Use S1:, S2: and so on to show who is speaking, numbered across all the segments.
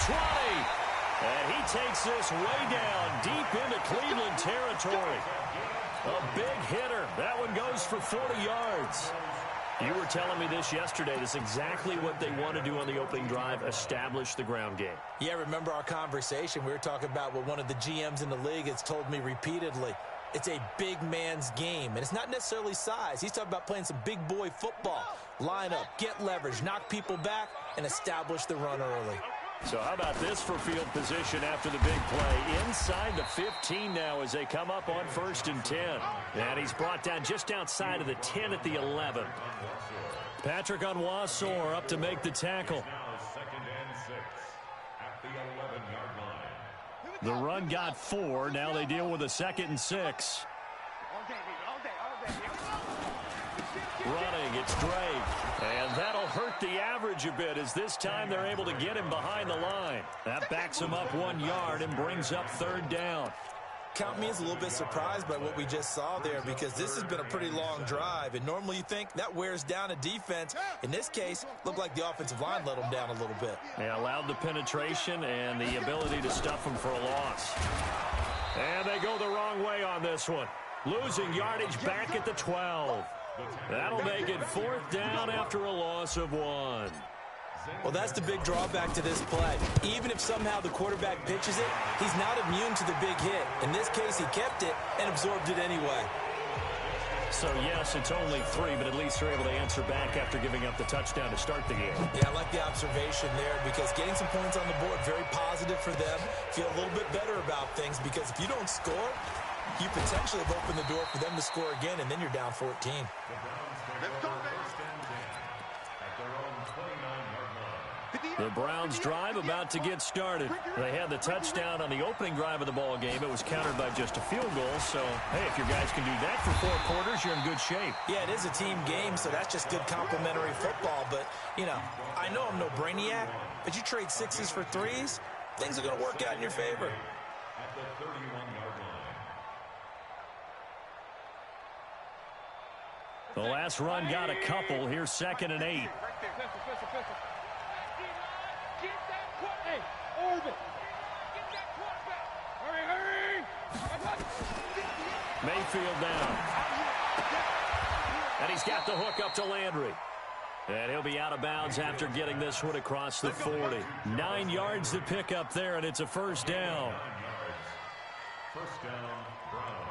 S1: 20. And he takes this way down deep into Cleveland territory. A big hitter. That one goes for 40 yards. You were telling me this yesterday. This is exactly what they want to do on the opening drive, establish the ground game.
S2: Yeah, remember our conversation? We were talking about what one of the GMs in the league has told me repeatedly. It's a big man's game, and it's not necessarily size. He's talking about playing some big boy football. Line up, get leverage, knock people back, and establish the run early.
S1: So how about this for field position after the big play? Inside the 15 now as they come up on 1st and 10. And he's brought down just outside of the 10 at the 11. Patrick Onwuasor up to make the tackle. The run got 4. Now they deal with a 2nd and 6. Running, it's Drake. And that'll hurt the average a bit as this time they're able to get him behind the line. That backs him up 1 yard and brings up 3rd down.
S2: Count me as a little bit surprised by what we just saw there because this has been a pretty long drive, and normally you think that wears down a defense. In this case, looked like the offensive line let them down a little bit.
S1: They allowed the penetration and the ability to stuff them for a loss. And they go the wrong way on this one. Losing yardage back at the 12. That'll make it 4th down after a loss of 1.
S2: Well, that's the big drawback to this play. Even if somehow the quarterback pitches it, he's not immune to the big hit. In this case, he kept it and absorbed it anyway.
S1: So, yes, it's only 3, but at least they're able to answer back after giving up the touchdown to start the game.
S2: Yeah, I like the observation there because getting some points on the board, very positive for them. Feel a little bit better about things because if you don't score, you potentially have opened the door for them to score again, and then you're down 14.
S1: The Browns drive about to get started. They had the touchdown on the opening drive of the ball game. It was countered by just a field goal. So, hey, if your guys can do that for 4 quarters, you're in good shape.
S2: Yeah, it is a team game, so that's just good complementary football. But, you know, I know I'm no brainiac, but you trade 6s for 3s, things are going to work out in your favor.
S1: The last run got a couple. Here's 2nd and 8. Mayfield down. And he's got the hook up to Landry. And he'll be out of bounds after getting this one across the 40. 9 yards to pick up there, and it's a 1st down.
S3: First down, Brown.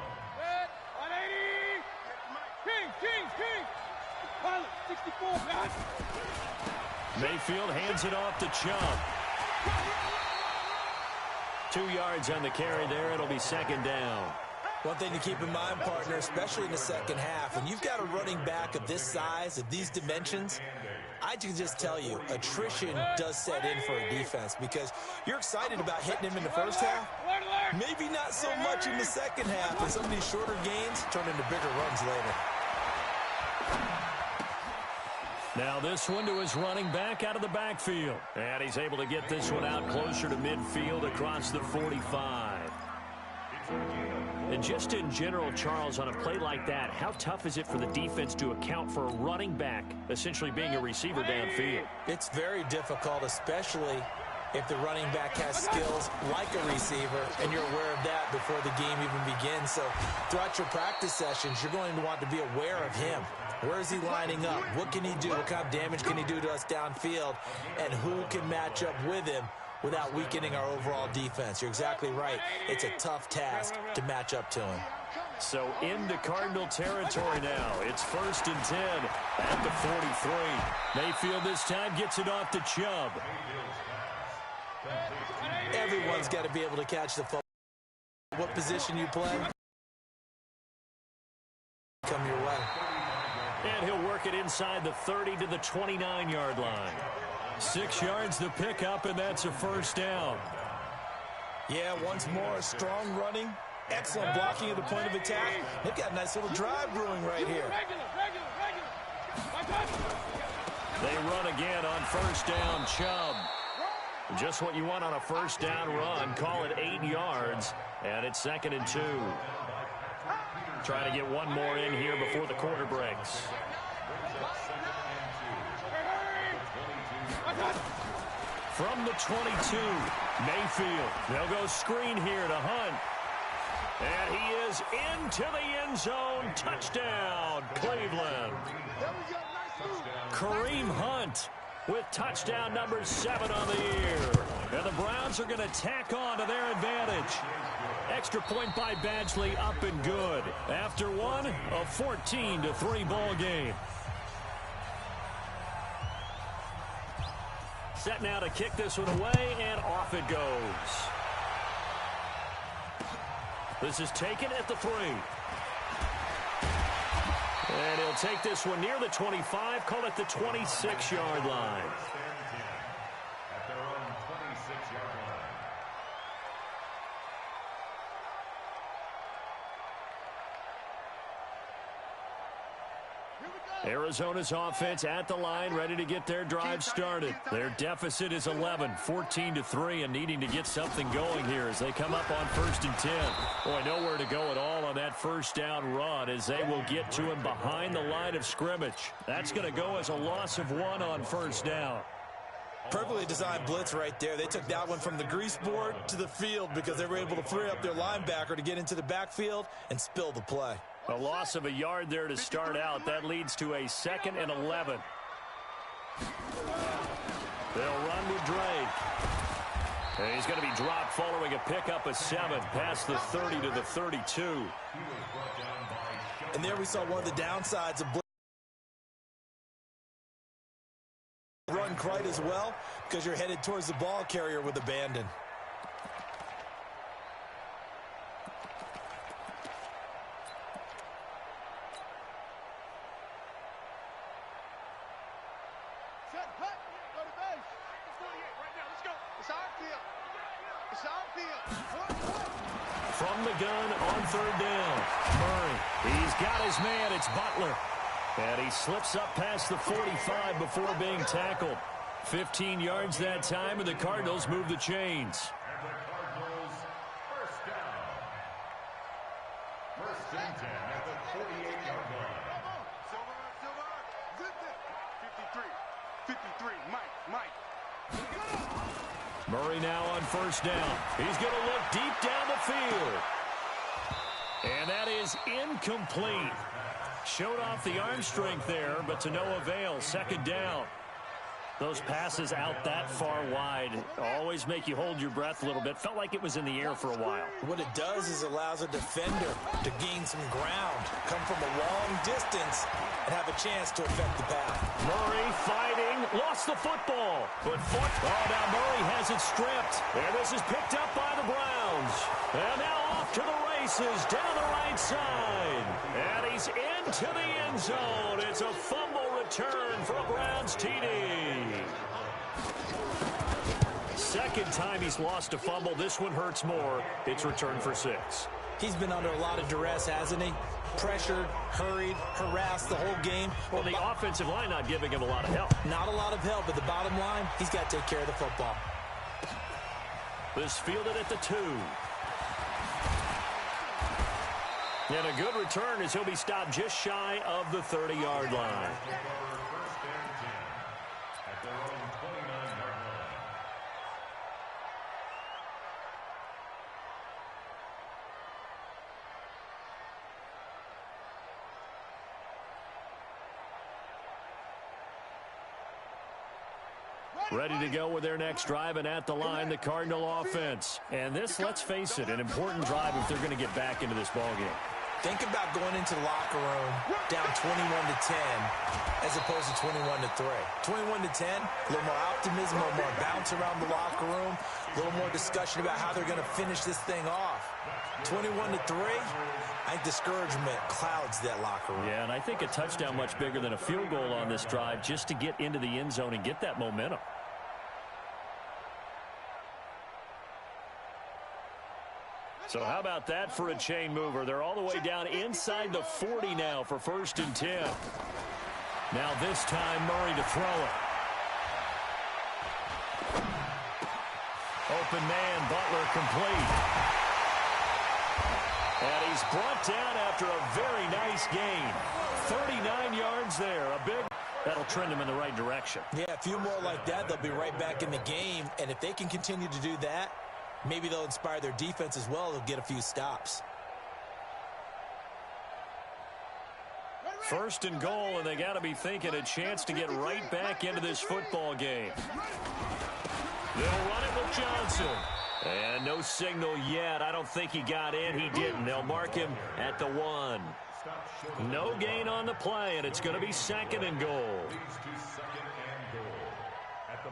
S1: Mayfield hands it off to Chubb. 2 yards on the carry there. It'll be 2nd down.
S2: One thing to keep in mind, partner, especially in the second half, when you've got a running back of this size, of these dimensions, I can just tell you, attrition does set in for a defense because you're excited about hitting him in the first half. Maybe not so much in the second half, and some of these shorter gains turn into bigger runs later.
S1: Now this one to his running back out of the backfield. And he's able to get this one out closer to midfield across the 45. And just in general, Charles, on a play like that, how tough is it for the defense to account for a running back essentially being a receiver downfield?
S2: It's very difficult, especially if the running back has skills like a receiver, and you're aware of that before the game even begins. So throughout your practice sessions, you're going to want to be aware of him. Where is he lining up? What can he do? What kind of damage can he do to us downfield? And who can match up with him without weakening our overall defense? You're exactly right. It's a tough task to match up to him.
S1: So into Cardinal territory now. It's 1st and 10 at the 43. Mayfield this time gets it off to Chubb.
S2: Everyone's got to be able to catch the football. What position you play, come your way.
S1: And he'll work it inside the 30 to the 29-yard line. 6 yards to pick up, and that's a 1st down.
S2: Yeah, once more, strong running, excellent blocking at the point of attack. They've got a nice little drive brewing right here.
S1: They run again on 1st down, Chubb. Just what you want on a 1st down run. Call it 8 yards, and it's 2nd and 2. Trying to get one more in here before the quarter breaks. From the 22, Mayfield. They'll go screen here to Hunt. And he is into the end zone. Touchdown, Cleveland. Kareem Hunt with touchdown number 7 on the year. And the Browns are going to tack on to their advantage. Extra point by Badgley, up and good. After one, a 14-3 ball game. Set now to kick this one away, and off it goes. This is taken at the 3. And he'll take this one near the 25, call it the 26-yard line.
S3: At their own 26-yard line.
S1: Arizona's offense at the line, ready to get their drive started. Their deficit is 11, 14-3, and needing to get something going here as they come up on 1st and 10. Boy, nowhere to go at all on that first down run as they will get to him behind the line of scrimmage. That's going to go as a loss of 1 on 1st down.
S2: Perfectly designed blitz right there. They took that one from the grease board to the field because they were able to free up their linebacker to get into the backfield and spill the play.
S1: A loss of a yard there to start out. That leads to a 2nd and 11. They'll run with Drake. And he's going to be dropped following a pickup of 7 past the 30 to the 32.
S2: And there we saw one of the downsides of blitz. Run quite as well because you're headed towards the ball carrier with abandon.
S1: From the gun on 3rd down. Murray, he's got his man. It's Butler. And he slips up past the 45 before being tackled. 15 yards that time, and the Cardinals move the chains.
S3: And the Cardinals, first down. 1st and 10 at the 48-yard line.
S4: Silver. 53, Mike.
S1: Murray now on 1st down. He's going to look deep down the field. And that is incomplete. Showed off the arm strength there, but to no avail. 2nd down. Those passes out that far wide always make you hold your breath a little bit. Felt like it was in the air for a while.
S2: What it does is allows a defender to gain some ground, come from a long distance, and have a chance to affect the pass.
S1: Murray fighting, lost the football. But now Murray has it stripped. And this is picked up by the Browns. And now off to the races down the right side. And he's into the end zone. It's a fumble return for a Browns TD. 2nd time he's lost a fumble. This one hurts more. It's returned for 6.
S2: He's been under a lot of duress, hasn't he? Pressured, hurried, harassed the whole game.
S1: Well, the offensive line not giving him a lot of help.
S2: Not a lot of help, but the bottom line, he's got to take care of the football.
S1: This fielded at the 2. And a good return as he'll be stopped just shy of the 30-yard line.
S3: First and 10 at their own 29-yard line.
S1: Ready to go with their next drive, and at the line, the Cardinal offense. And this, let's face it, an important drive if they're going to get back into this ballgame.
S2: Think about going into the locker room down 21-10 as opposed to 21-3. 21-10, a little more optimism, a little more bounce around the locker room, a little more discussion about how they're going to finish this thing off. 21-3, I think discouragement clouds that locker room.
S1: Yeah, and I think a touchdown much bigger than a field goal on this drive just to get into the end zone and get that momentum. So how about that for a chain mover? They're all the way down inside the 40 now for 1st and 10. Now this time Murray to throw it. Open man, Butler complete. And he's brought down after a very nice gain. 39 yards there. A big That'll trend them in the right direction.
S2: Yeah, a few more like that, they'll be right back in the game. And if they can continue to do that, maybe they'll inspire their defense as well. They'll get a few stops.
S1: First and goal, and they got to be thinking a chance to get right back into this football game. They'll run it with Johnson. And no signal yet. I don't think he got in. He didn't. They'll mark him at the 1. No gain on the play, and it's going to be second and goal.
S3: Leads to second and goal at the